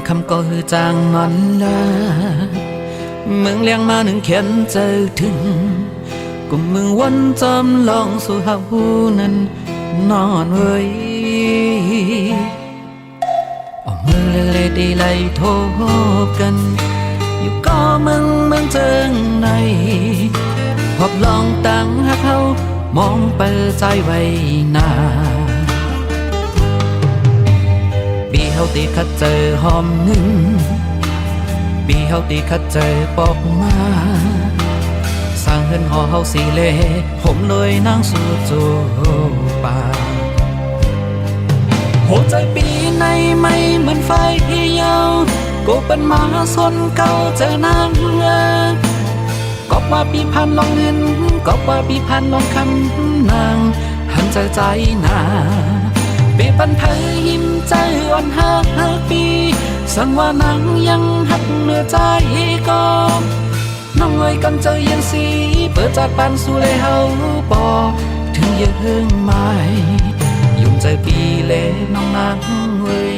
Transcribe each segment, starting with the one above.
คำก็คือจางมันละมึงเลี้ยงมาหนึ่งเขียนเจอถึงกุมมึงวันจำลองสู่หาหูนั้นนอนเว้ยเอามือเล็กๆดีไล่โทบกันอยู่ก็มึงเจิงในพบลองตั้งหักเขามองเปิดใจไว้หน้าปีเฮาตีคัดเจอหอมหนึ่งปีเฮาตีคัดเจอปอกมาสร้างเฮือนหอเฮาสีเล่ผมเลยนั่งสู่จูป่าหัวใจปีในไม่เหมือนไฟที่ยาวกูเป็นหมาสนเก่าเจอนางก็ว่าปีพันลองเงินก็ว่าปีพันลองคำนางหันใจหนาปีปันเผยยิ้มใจอ่อนหักปีสังว่านางยังหักเหนือใจก็น้องเอ่ยกันเจอยังสีเปิดจากปันสู่เลยเฮาปอถึงยังไม่ยุ่งใจปีเล่น้องนางเอ่ย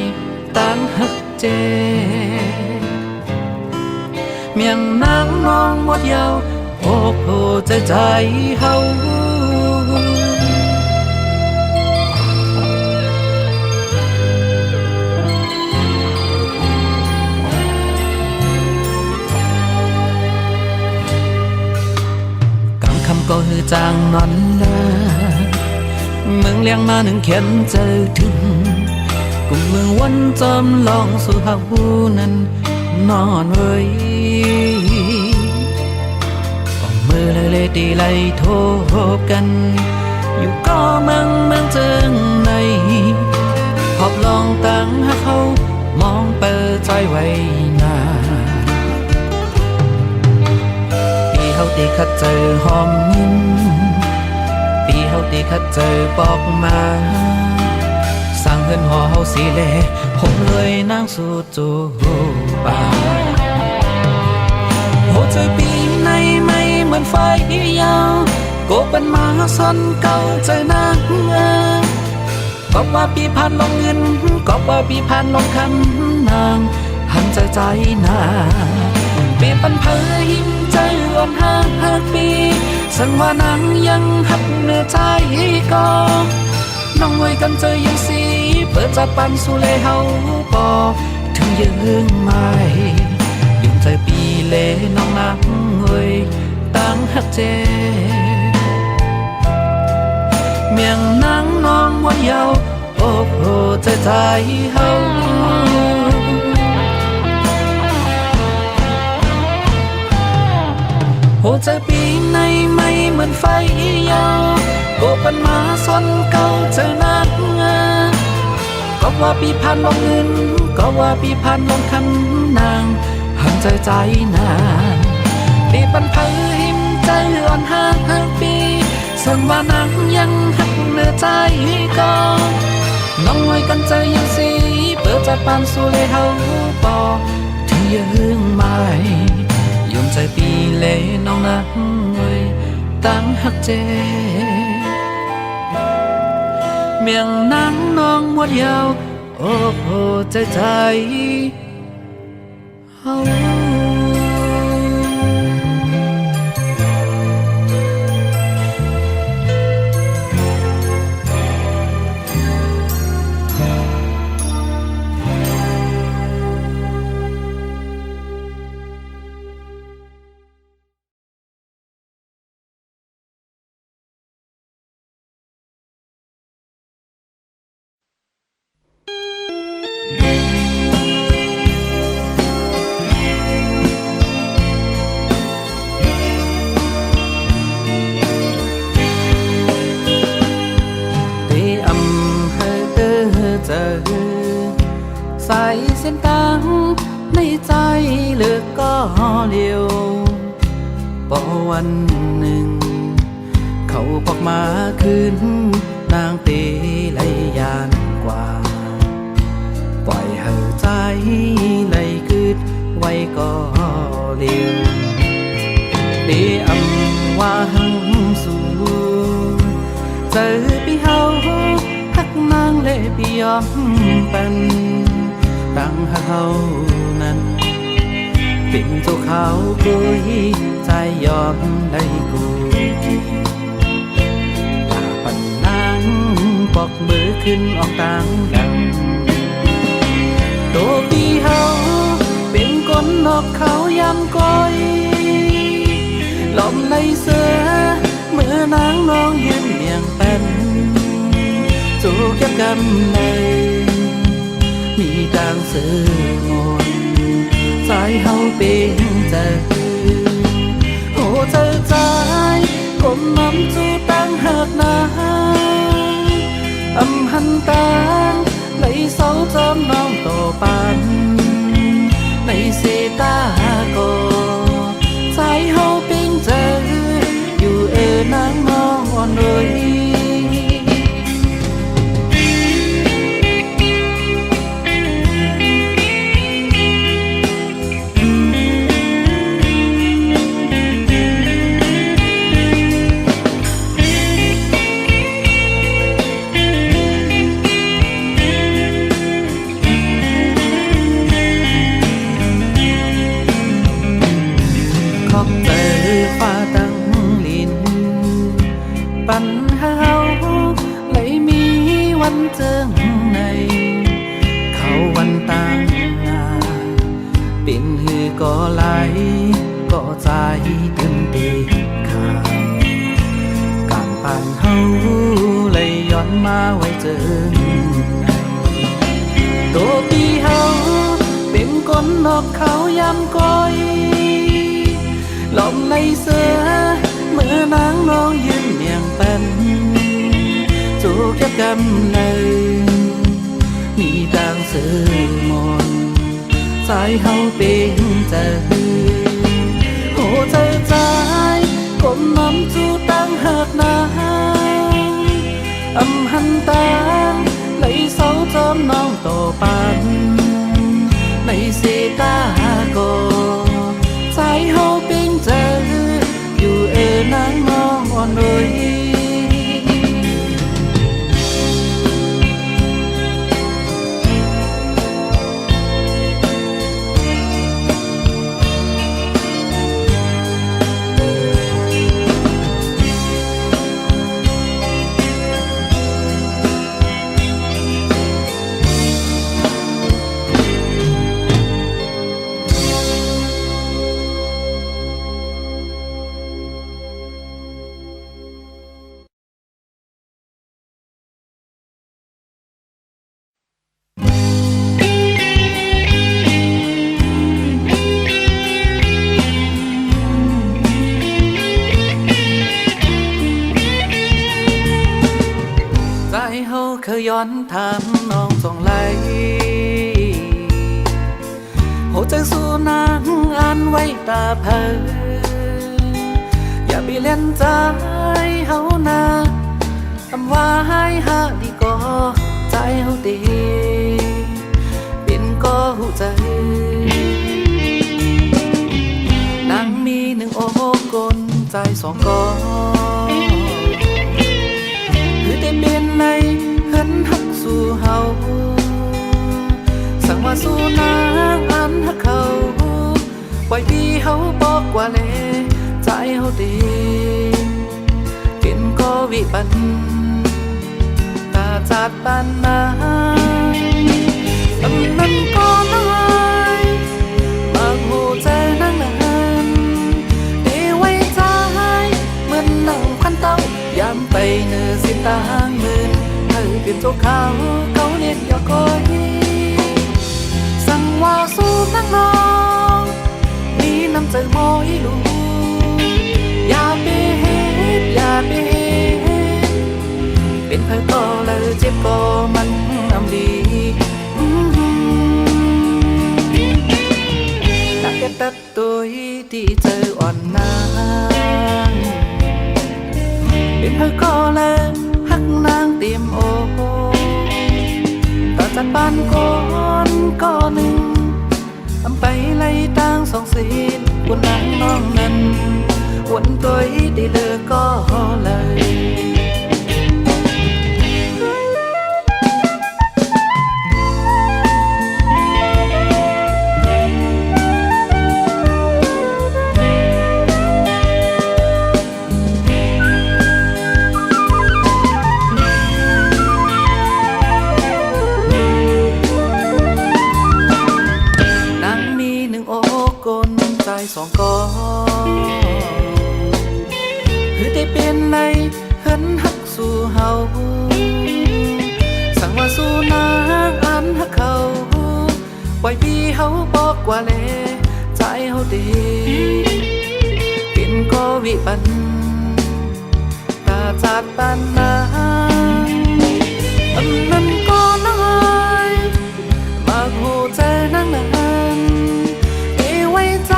ตั้งหักเจเมียงนางน้องหมดยาวโอ้โหใจเฮากำคำก็คือจางนอนละมึงเลี้ยงมาหนึ่งเขียนเจอถึงกุมมึงวันจำลองสู่หาหูนั้นนอนเว้ยก็มือเล็กๆดีไล่โทบกันอยู่ก็มึงเจิงในพบลองตั้งหาเขามองเปิดใจไว้หน้าปีเฮาตีคัดเจอหอมยิ้มปีเฮาตีคัดเจอปอกมาสร้างเฮือนหอเฮาสีเล่ผมเลยนั่งสู่จูป่าหัวใจปีในไม่เหมือนไฟยาวก็เป็นหมาสนเก่าใจนางก็ว่าปีพันลงเงินก็ว่าปีพันลงคำนางหันใจหนาปีปันเผยยิ้มใจอ่อนหักปีสังว่านางยังหักเหนือใจก็น้องเอ่ยกันเจอยังสีเปิดจากปันสู่เลยเฮาปอถึงยังไม่ยุ่งใจปีเล่น้องนางเอ่ยตั้งหักเจเมียงนางน้องวันยาวโอ้โหใจเฮาหัวใจปีในไม่เหมือนไฟยาวก็เป็นหมาสนเก่าเจอนางก็ว่าปีพันลงเงินก็ว่าปีพันลงคำนางหันใจหนาปีปันเผยยิ้มใจอ่อนหักปีสังว่านางยังหักเหนือใจก็น้องเอ่ยกันใจยังสีเปิดจากปันสู่เลยเฮาปอถึงยังไม่ยุ่งใจปีเล่น้องนางเอ่ยตั้งหักเจเมียงนางน้องหมดยาวโอ้โหใจเฮาสายเส้นกลางในใจเลือกก็เดียวพอวันหนึ่งเขาบอกมาคืนนางตีไหลยานกว่าปล่อยให้ใจไหลคืดไว้ก็เดียวตีอำว่าหังสูเจอพี่เฮาหักนางเล่พี่ยอมเป็นตั้งหัก เฮานั้นเป็นเจ้าเขากุยใจยอมได้กูตาปันนางปอกมือขึ้นออกต่างดังตัวพี่เฮาเป็นคนนอกเขายำก้อยลมในเสือเมื่อนางน้องยืนเมียงเป็นจูกยับกำในมีต่างสื่อมนสายเฮาเป็นใจโอ้เธอใจกลมน้ำจูตั้งหักนาอำหันตาในเสาจอมน้องต่อปันในเสตาโกสายเฮาเป็นใจอยู่นางนอนเลยปัญหาเลยมีวันเจิงในเขาวันต่างงาเป็นหือก็ไหลก็ใจตึงตีขาการปันเฮาเลยย้อนมาไว้เจิงในตัวพี่เฮาเป็นคนนอกเขายำก้อยลมในเสือเมื่อนางน้องยืนเมียงเป็นจูกยับกำในมีต่างสื่อมนสายเฮาเป็นใจโอ้ใจใจกลมน้ำจูตั้งหักนาอำหันตาไหลเสาจอมน้องต่อปันในเสตาโกสายเฮาเป็นใจอยู่นางนอนเลยเคยย้อนถามน้องส่งไหลหัวใจสู้นางอ่านไว้ตาเพออย่าไปเล่นใจเฮานาคำว่าให้หาดีก็ใจเฮาตีเป็นก็หูใจนางมีหนึ่งโอ้กลใจสองก็คือเต็มเป็นในหักสู่เฮาสั่งว่าสู่นางอันหักเขาปล่อยพี่เฮาบอกว่าเลใจเฮาดีกินก็วิบันตาจัดปานนางสำนั้นก็น้อยมากหูใจนางนั้นเด้ไว้ใจเหมือนนั่งควันเต้ายามไปเนื้อสิตางมือเป็นเจ้าเขาเรียกอย่าก้อยสั่งว่าสู้นักน้องมีน้ำใจมอยลูอย่าไปเฮ็ดอย่าไปเฮ็ดเป็นเพื่อก็เลยเจ็บก็มันอำดีนักตัดตัวที่เจออ่อนนางเป็นเพื่อก็เลยหักนางเตรียมโอต่อจากบ้านก่อนก็หนึ่งทำไปไล่ต่างสองสีบนนางน้องนั้นวันตัวได้เลิกก็เลย ายสองกอคือได้เป็นในเหินหักสู่เฮาสั่งว่าสู่นางอันหักเขาปล่อยพี่เฮาบอกว่าแลใจเฮาดีเป็นก็วิปันตาจาดปานนางอันนั้นก็น้อยมาโหใจนางนั้นเอไว้ใจ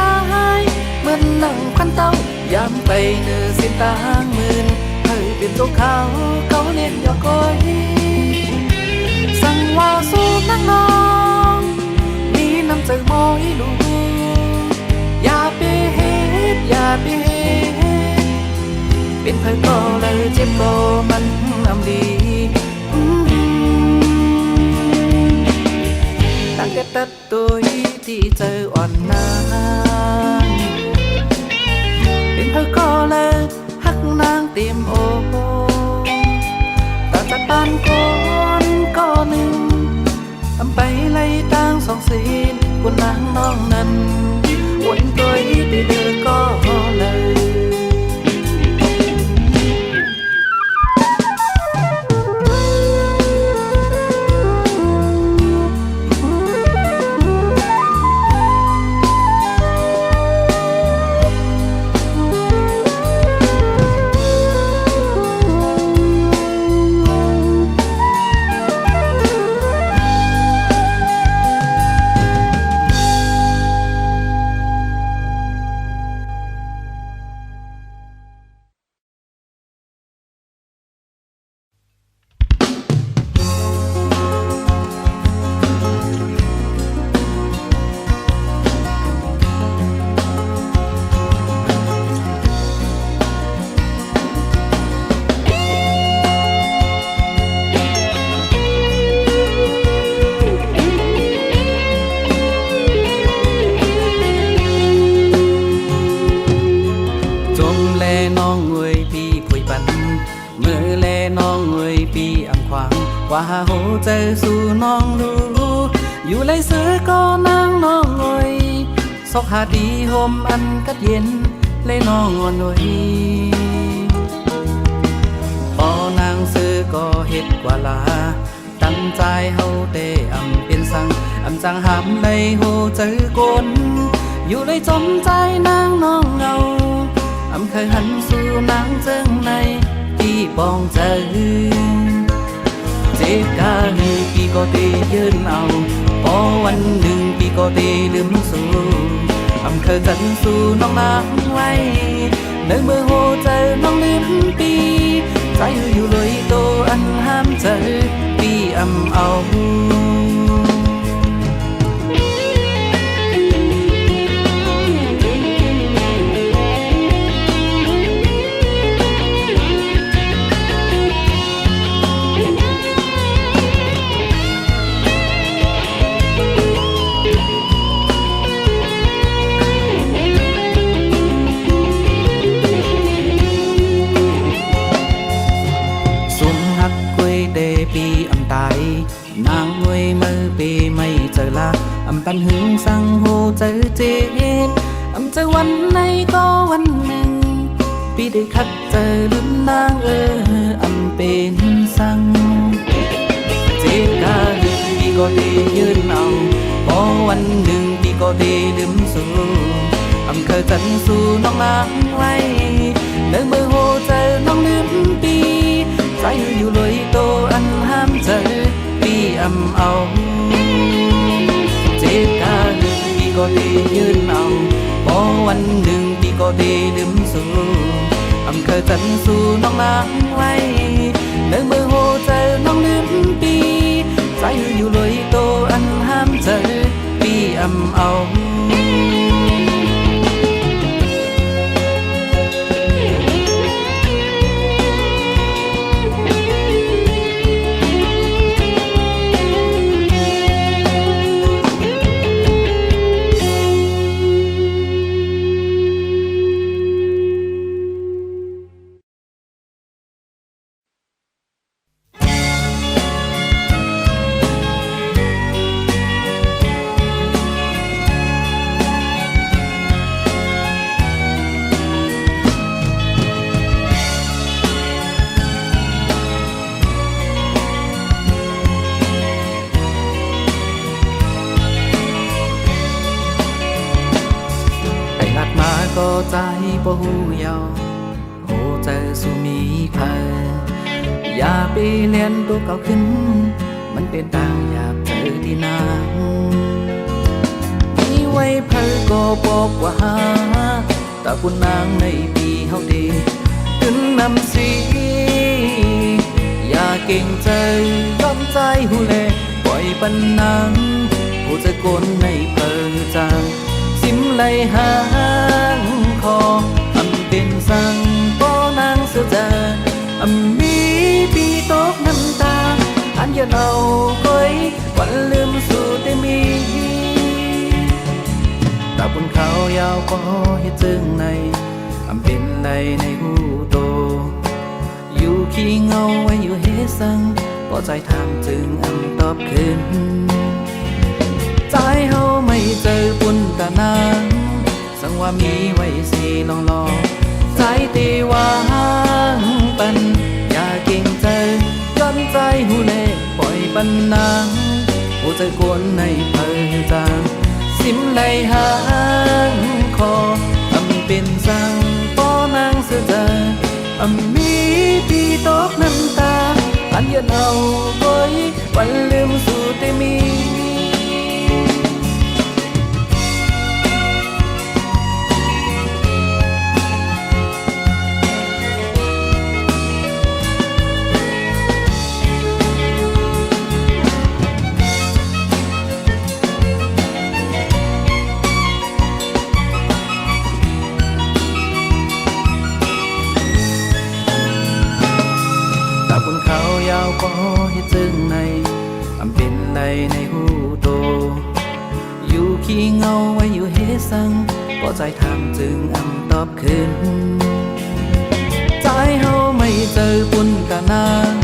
เหมือนนั่งพันเต้ายามไปเนื้อสิตางมื่นเฮ้ยเป็นตัวเขาเล่นยอกก้อยสั่งว่าสู้นางน้องมีน้ำใจมอยดูอย่าไปเฮ็ดอย่าไปเฮ็ดเป็นเพื่อนก็เลยเจ็บก็มันอำลีตั้งแต่ตัดตัวที่เจออ่อนนางเป็นเพื่อนก็เลยหักนางเต็มโอต่อจากบ้านก็หนึ่งทำไปไล่ต่างสองศีลคุณนางน้องนั้นวนตัวที่เดือก็เลยว่าโหเจอสู่น้องรู้อยู่ไรเสือก็นางน้องงอยซอกหาดีโฮมอันกัดเย็นเลยน้องอ่อนหน่อยพอนางเสือก็เฮ็ดกว่าลาตั้งใจเฮาเตอำเป็นสังอำจังหามเลยโหเจอกนอยู่เลยจมใจนางน้องเงาอำเคยหันสู่นางเจิงในที่บองเจอเจ็บกาลีพี่ก็ตียืนเอาพอวันหนึ่งพี่ก็ตีลืมสู่อำเคยกันสู่น้องนางไว้ในเมื่อโหเจอน้องลืมปีใจอยู่เลยโตอันห้ามเจอพี่อำเอาปีอำตายนางงวยมือปีไม่เจอละอำปันหึงสั่งโหเจอเจ็บอำเจอวันไหนก็วันหนึ่งปีได้คัดเจอลืมนางอำเป็นสั่งเจ็บกาลีปีก็ได้ยืนเอาพอวันหนึ่งปีก็ได้ลืมสู่อำเคยจันสู่น้องนางไว้ในเมื่อโหเจอน้องลืมปีใจอยู่เลยโตอันห้ามเจอพี่อำเอาเจ็บกาลีพี่ก็ได้ยืนเอาพอวันหนึ่งพี่ก็ได้ลืมสู่อำเคยจันสู่น้องนางไว้ในเมื่อโหเจอน้องลืมปีใจอยู่เลยโตอันห้ามเจอพี่อำเอา ใจบ่หูเยาว์โหเจอสุมีเพออย่าไปเลียนตัวเก่าขึ้นมันเป็นต่างอยากเจอที่นางมีไว้เพอก็บอกว่าหาแต่คุณนางในปีเฮาดีขึ้นนำสีอย่าเก่งใจยอมใจหูเล่ปล่อยปันนางผู้จะกลในเพอจางสิมไหลหางคออำเป็นสั่งป้อนางเสือจาอำมีปีตกน้ำตาอันอย่าเอาก้อยวันลืมสู่ได้มีตาบนเขายาวก็เฮ็ดจึงในอำเป็นไหลในหูโตอยู่ขี้เงาไว้อยู่เฮสังพอใจทางจึงอำตอบขึ้นใจเฮาไม่เจอปุ่นตานางสังว่ามีไว้สิลองใจตีวางปันอย่าเก่งใจย้อนใจหูเล่ปล่อยปันนางผู้ใจกวนในเพอจางสิมไหลหางคออำเป็นสั่งป้อนางเสือเจออำมีปีตกน้ำตาอันยันเอาไว้วันลืมสู่แต่มีบนเขายาวก็เฮ็ดจึงในอำเป็นไหลในหูโตอยู่ขี้เงาไว้อยู่เฮสังพอใจทางจึงอำตอบขึ้นใจเฮาไม่เจอปุ่นตานาง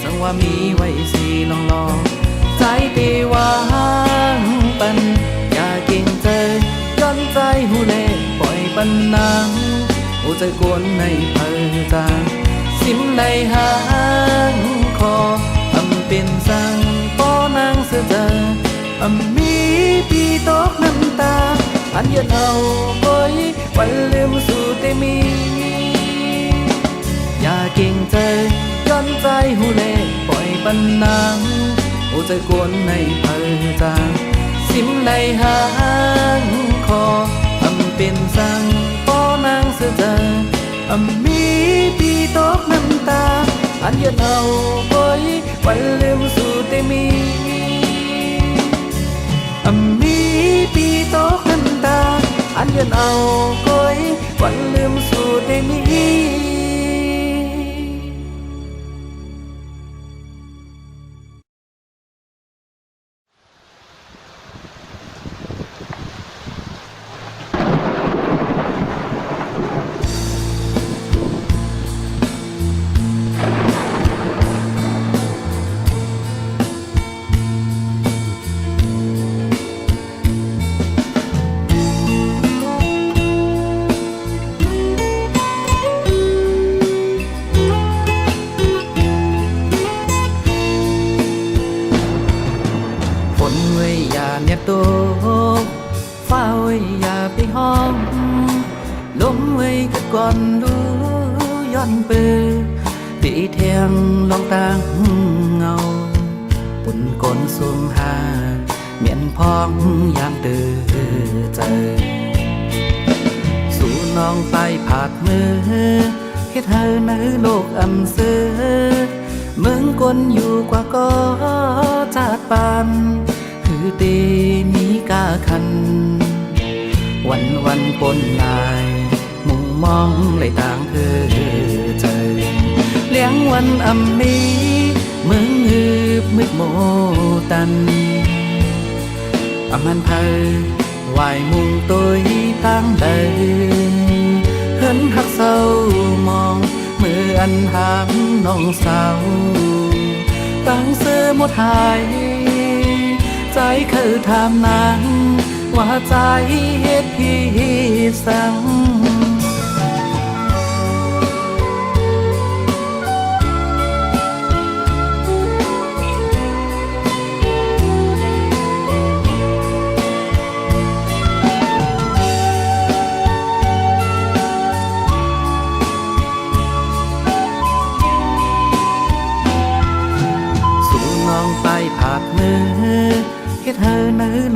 สังว่ามีไว้สิลองใจตีวางปันอย่าเก่งใจย้อนใจหูเล่ปล่อยปันนางผู้ใจกวนในเพอจางสิมไหลหางคออำเป็นสั่งป้อนางเสือเจออำมีปีตกน้ำตาอันยันเอาไว้วันลืมสู่แต่มีอย่าเก่งใจย้อนใจหูเล่ปล่อยปันนางผู้ใจกวนในเพอจางสิมไหลหางคออำเป็นสั่งป้อนางเสือเจออำมีปีตกน้ำตาอันยันเอาไว้วันลืมสู่แต่มีอำมีปีตกน้ำตาอันยันเอาไว้วันลืมสู่แต่มีอย่าตกฟ้าไว้อย่าไปห้องลมไว้ก็ก่อนดูย้อนเปื้อปีเทียงลองต่างเงาปุ่นก้นสูงหาเมียนพองยามตื่นใจสู่น้องไปผาดมือเฮ็ดให้ในโลกอำเสือเมืองกนอยู่กว่าก็จาดปานคือเตมีกาคันวันปนลายมุงมองเลยต่างใจเลี้ยงวันอำมีเมืองหืบมืดโมตันอำมันเพอวายมุงตัวตั้งเดิเฮินหักเศร้ามองมืออันหางน้องสาวตั้งเสื้อหมดหายใจคือถามนางว่าใจเฮ็ดพี่สัง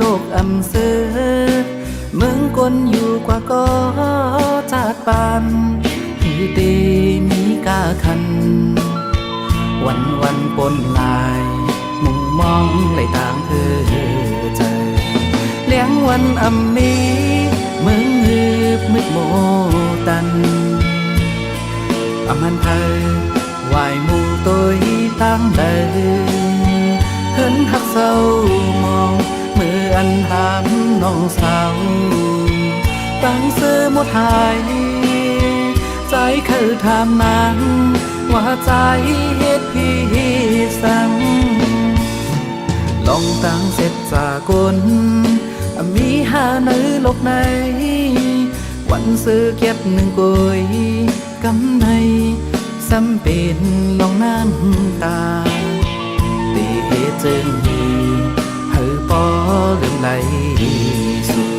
โลกอำเสอเมืองกลอยู่กว่าก็จาดปานที่เตมีกาคันวันปนลายมุงมองเลยต่างใจเลี้ยงวันอำนี้เมืองหืบมืดโมตันอมันเธอวายมุงตัวตั้งเดินเหินหักเศร้ามองมืออันหามน้องสาวตั้งเสื้อหมดหายใจคือถามนางว่าใจเหตุพี่สั่งลองตั้งเสร็จจากลมีหาในโลกในวันซื้อเก็บหนึ่งกุยกำในซ้ำเป็นลองน้ำตาตีเหตุจึงเฮือปอลืมไหลสู่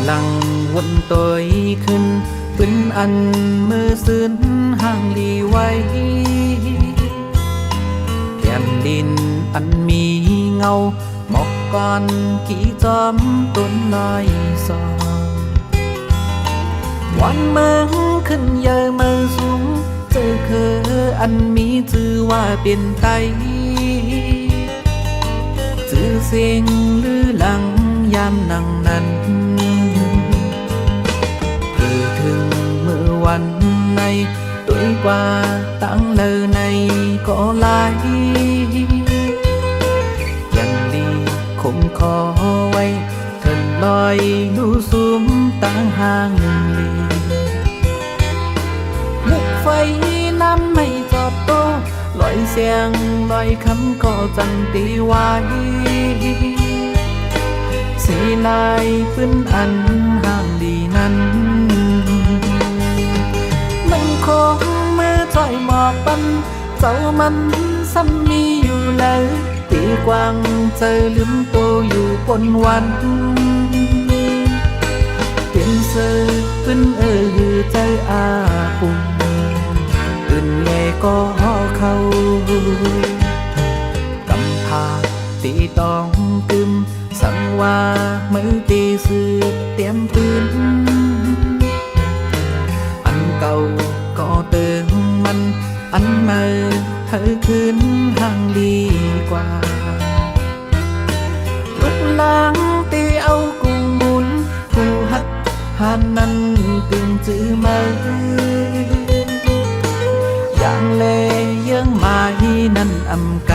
หลังวนตัวขึ้นปืนอันมือซื้นห่างลีไว้แผ่นดินอันมีเงาหมอกก้อนกี่จอมต้นลอยซอวันเมืองขึ้นเยอะมือสูงเจอคืออันมีชื่อว่าเป็นไตชื่อเสียงหรือหลังยามนั่งนั้นถึงเมื่อวันในตัวกว่าตั้งเลยในก็ลายยันลีคงคอไว้เถินลอยดูสูมตั้งห่างลีมุกไฟน้ำไม่จอดโตลอยเสียงลอยคำก็จันตีไว้สีลายพื้นอันห่างดีนั้นมันคงมือถอยหมอกปันเจ้ามันซ้ำมีอยู่เลยตีกว้างเจอลืมตัวอยู่บนวันเป็นเสือพื้นเจออาปุ่มตื่นแย่ก็เข้ากำพาตีต้องตึมสังว่ามือตีสืบเตรียมปืนอันเก่าก็เติมมันอันใหม่เธอคืนห่างดีกว่าลุกล้างตีเอากุ้งบุญผู้หัดหันนั้นตึงจื้อมืออย่างเล่เยื่องไม้นั้นอำไก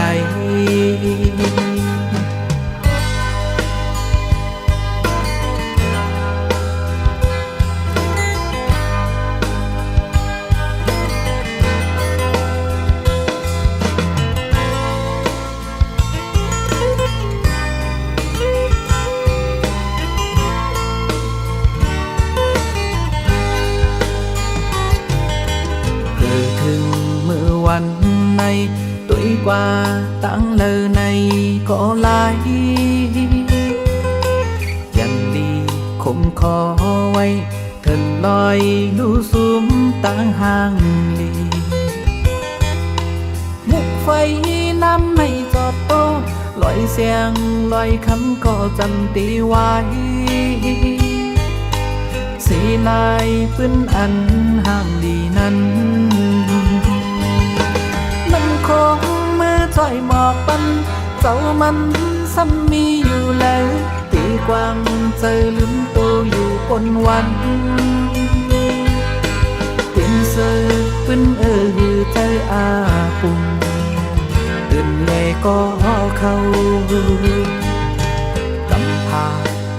วันในตัวกว่าตั้งเลยในก็ลายยันดีคงคอไว้เถินลอยดูสูมตั้งห่างลีมุกไฟน้ำไม่จอดโตลอยเสียงลอยคำก็จันตีไว้สีลายพื้นอันห่างดีนั้นมันคงมือถอยหมอกปันเจ้ามันซ้ำมีอยู่แล้วตีกว้างเจอลืมตัวอยู่บนวัน ก็เข้ากำพา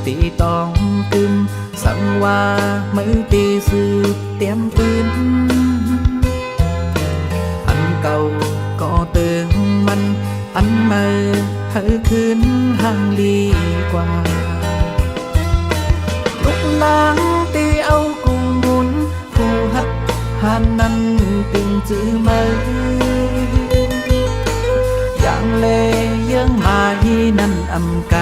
ตีตองตึมสังว่ามือตีสืบเตรียมปืนอันเก่าก็เติมมันอันใหม่ให้คืนห่างดีกว่าลุกล้างตีเอากุ้งหมุนผู้ฮักหันนั้นตึงจื้อมืออย่างเลยังมาฮีนั่นอำไก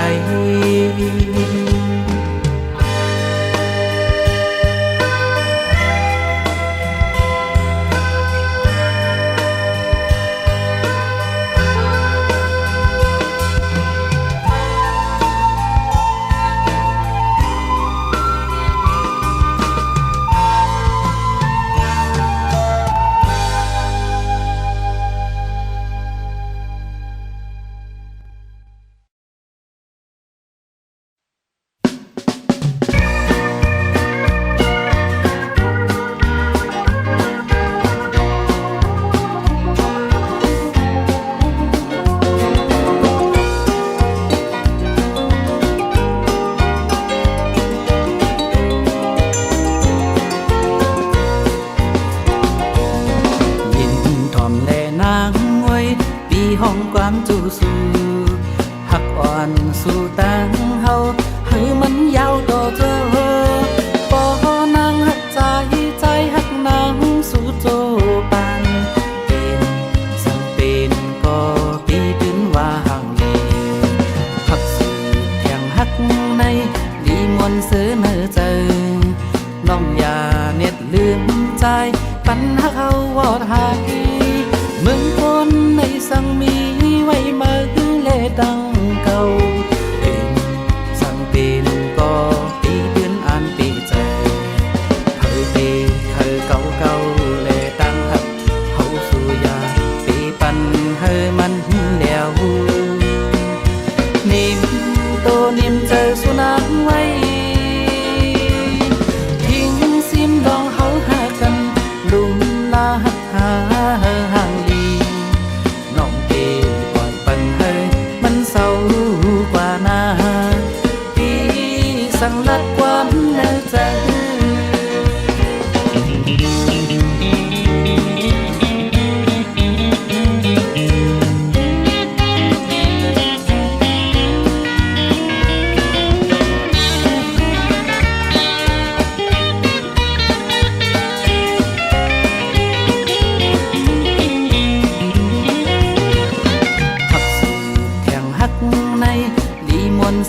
ห้องความจูสู่หักอ่อนสู่ตังเฮาให้มันยาวต่อเธอปอนางหักใจใจหักนางสู่โจปานเป็นสังเป็นก็ปีถึงว่าห่างเลพักสื่อแข่งหักในดีมวนเสือเนอเจอน้องอย่าเน็ดลืมใจปัญหาเขาวอดหายเมืองคนในสังมีไว้มาคือเลดังเก่าเป็นสังเป็นก็ปีเดือนอ่านปีใจเคยปีเคยเก่าเก่าเลดังหักเขาสู่ยาปีปันเฮมันเดียวนิ่มโตนิ่มเจอสุนัขไว้ทิ้งซิมดองเขาหากันลุมลาหักหาห่างลีน้องเกปล่อยปันเฮมันเศร้ากว่านาปีสั่งลัดความเนื้อใจ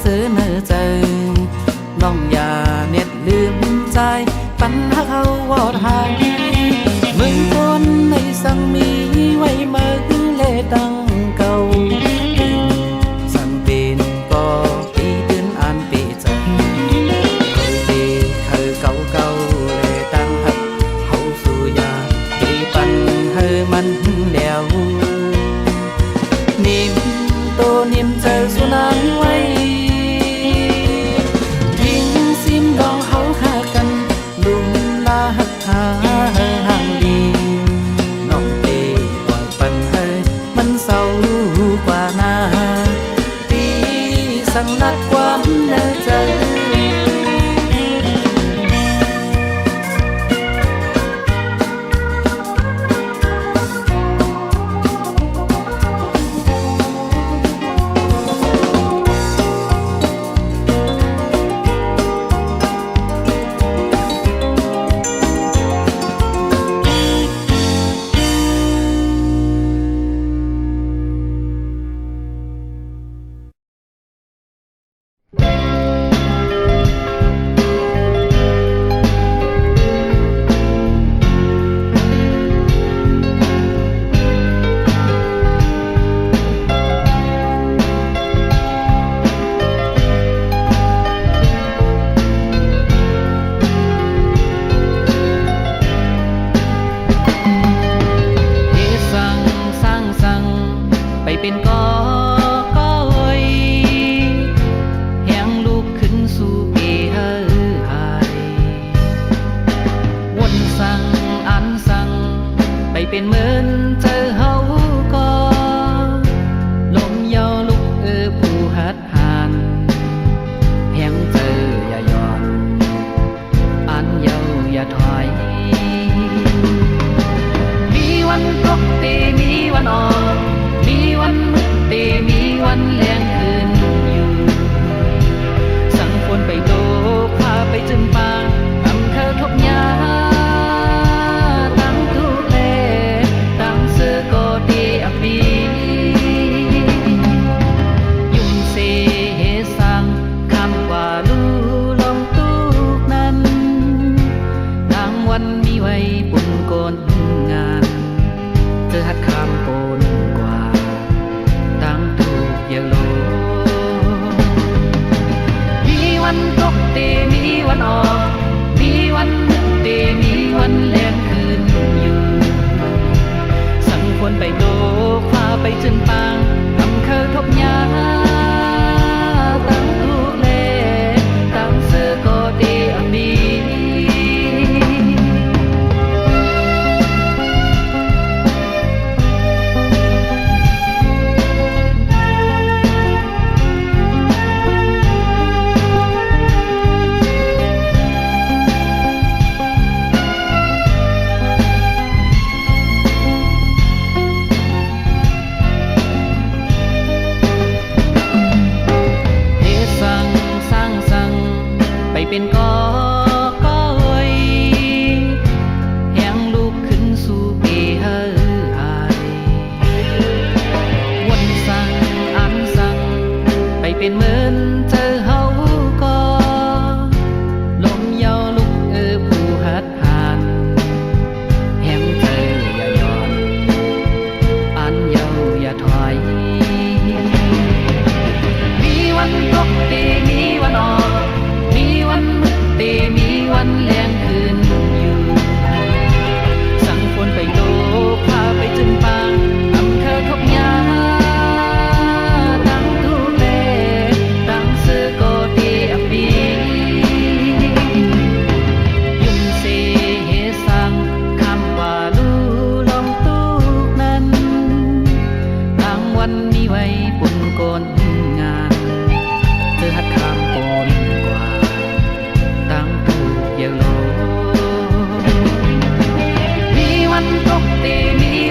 เสือเนอเจอน้องอย่าเน็ดลืมใจปัญหาเขาวอดหายเมืองคนในสังมีไว้มาคือเลดังเก่าสังเป็นก็ปีเดือนอ่านปีใจเคยปีเคยเก่าเก่าเลดังหักเขาสู่ยาปีปันเฮมันเดียวนิ่มโตนิ่มเจอสุนัขไว้ห่างดีน้องเตปล่อยปันเฮมันเศร้ากว่านาปีสั่งนัดความเนื้อใจเป็นก็ยแหงลูกขึ้นสู่เปียหายวนสั่งอันสั่งไปเป็นเหมือนเจอเฮาก็ลง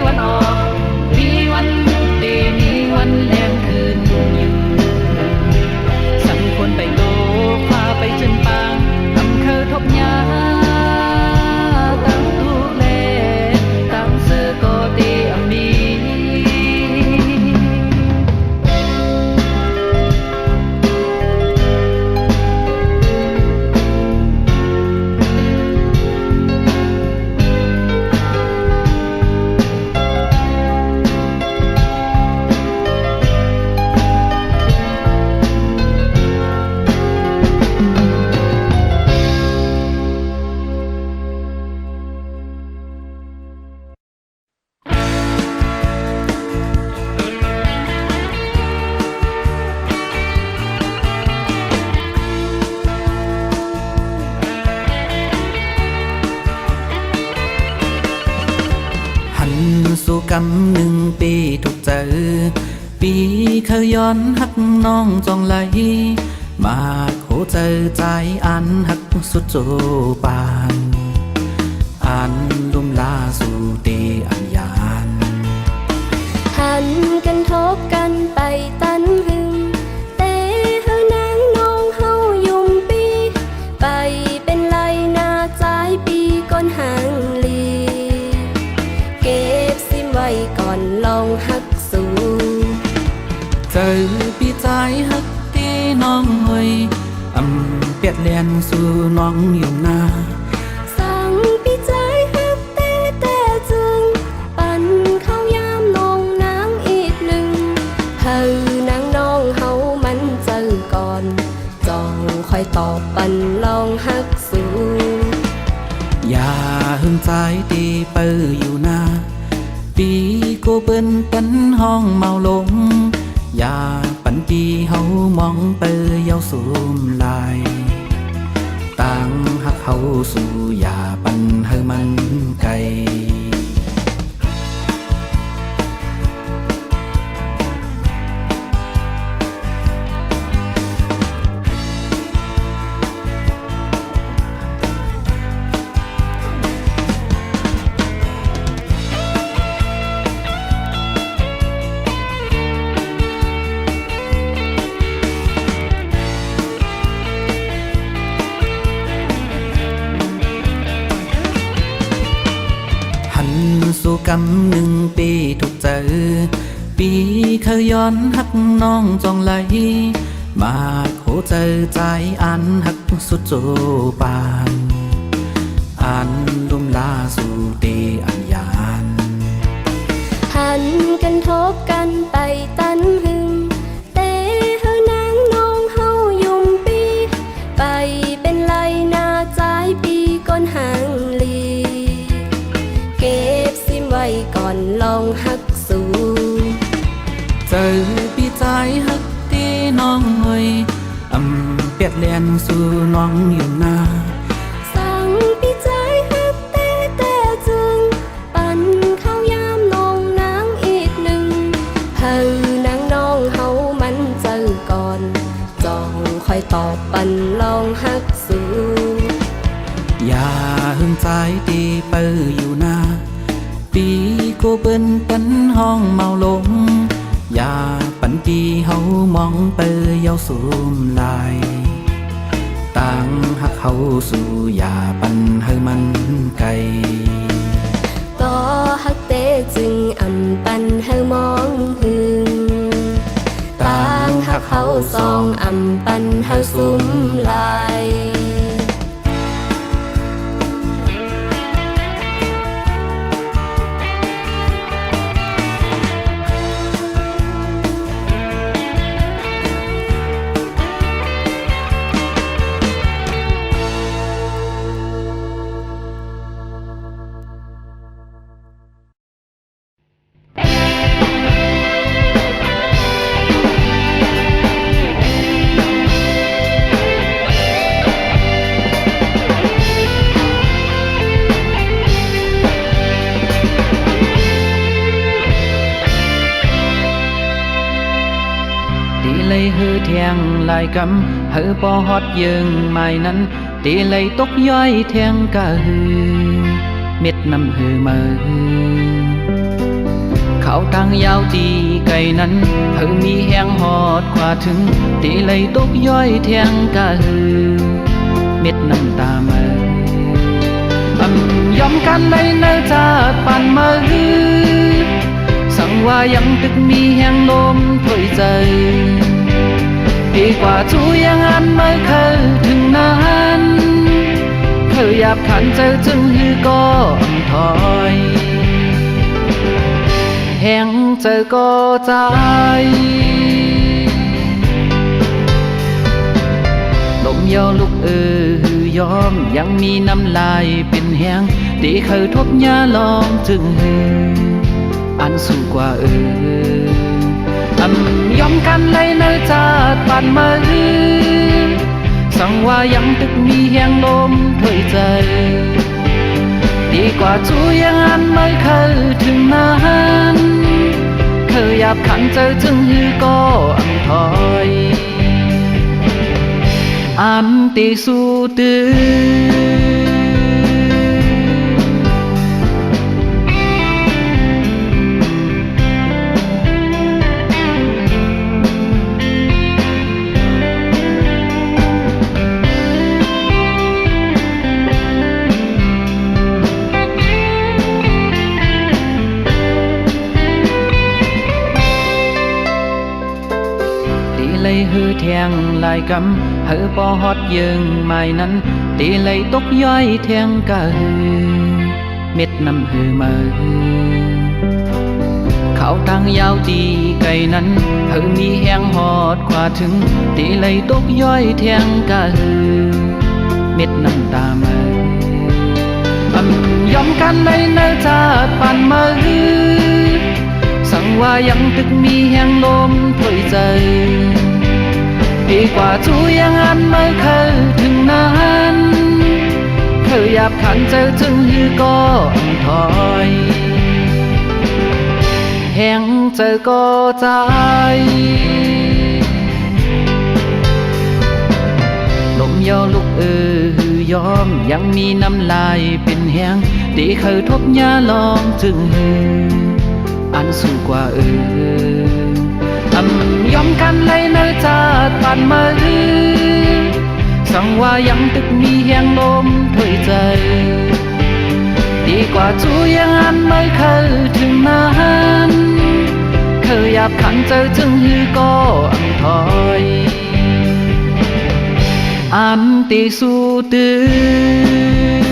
วันออกมีวันเตมีวันแลงคืนอยู่สั่งคนไปโลกพาไปจนปางทำเคอทบยาตั้งทุกแลตั้งเสือก็เตอมี สู่กำหนึ่งปีถูกเจอปีเคยย้อนหักน้องจองไหลมาโคเจอใจอันหักสุดโจปานอันลุ่มลาสู่เตอันยานหันกันทบกันไปตันหึงแต่เฮานางน้องเฮายุ่มปีไปเป็นไรนาใจปีก้อนหางลีเก็บซิมไว้ก่อนลองหักสู่เจอปีใจหักที่น้องหอยเปียดเลียนสู่น้องอยู่นาสั่งปีใจหักแต่จึงปันเข้ายามน้องนางอีกหนึ่งเฮานางน้องเฮามันเจอก่อนจองคอยตอบปันลองหักสู่อย่าหึงใจตีเปื้ออยู่นาปีโกเปิ้นปันห้องเมาลงอย่าปันปีเฮามองเปื้อเยาสูมลายต่างหักเฮาสู่อย่าปันเฮอมันไกลสู่กำหนึ่งปีถูกเจอปีเคยย้อนหักน้องจองไหลมาโคเจอใจอันหักสุดโจปานอันลุ่มลาสู่เตอันยานหันกันทบกันไปตันหึงแต่เฮานางน้องเฮายุ่มปีไปเป็นไรนาใจปีก้อนหางลีเก็บซิมไว้ก่อนลองหักสู่เจอปีใจหักที่น้องหอยเปียดเลียนสู่น้องอยู่นาสั่งปีใจหักแต่จึงปันเข้ายามน้องนางอีกหนึ่งเฮานางน้องเฮามันเจอก่อนจองคอยตอบปันลองหักสู่อย่าหึงใจตีเปื้ออยู่นาปีโกเปิ้นปันห้องเมาลงอย่าปันปีเฮามองเปื้อเยาสูมลายต่างหักเฮาสู่อย่าปันเฮอมันไกลต่อหักเตจึงปันเฮามองหึงต่างหักเฮาสองปันเฮาสุมลายเลยฮือเทียงลายกำฮือปอฮอดยิงไม่นั้นตีเลยตกย้อยเทียงกะฮือเม็ดน้ำฮือมือ เขาทางยาวตีไก่นั้นเฮามีแหงหอดกว่าถึงตีไหลตกย้อยแทงกะหือเม็ดน้ำตามา ยอมกันเลยเนอจาดปันมาฮือสั่งว่ายังตึกมีแห่งลมถอยใจดีกว่าจูยังอันไม่เคยถึงนั้นเคยหยาบขันเจอจึงฮือก็ถอยแห่งเจอก็ใจลมยาวลุกยอมยังมีน้ำลายเป็นแห้งตีเคยทบยาลองจึงอันสูงกว่ายอมกันเลยเนอจาดปันมาสั่งว่ายังตึกมีแห้งลมถอยใจดีกว่าจูยังอันไม่เคยถึงนั้นเคยหยาบขันเจอจึงก็ถอยอันตีสู้ตื้อเลยฮือแทงลายกำเฮอปอฮอดยิงไม่นั้นตีเลยตกย้อยแทงกะฮือเม็ดน้ำฮือมาเขาทางยาวตีไก่นั้นเฮอมีแหงหอดกว่าถึงตีเลยตกย้อยแทงกะฮือเม็ดน้ำตามายอมกันเลยเนอจาดปันมาสั่งว่ายังตึกมีแหงลมถอยใจดีกว่าจูยังอันไม่เคยถึงนั้นเคยหยาบขันเจอจึงก็ถอยแห่งเจอก็ใจลมยาวลุกยอมยังมีน้ำลายเป็นแห้งดีเคยทบยาลองจึงอันสูงกว่ายอมกันเลยเนอจาดปันมาสั่งว่ายังตึกมีแหงลมถอยใจดีกว่าจูยังอันไม่เคยถึงนั้นเคยหยาบขันเจอจึงก็ถอยอันตีสู้ตื้อ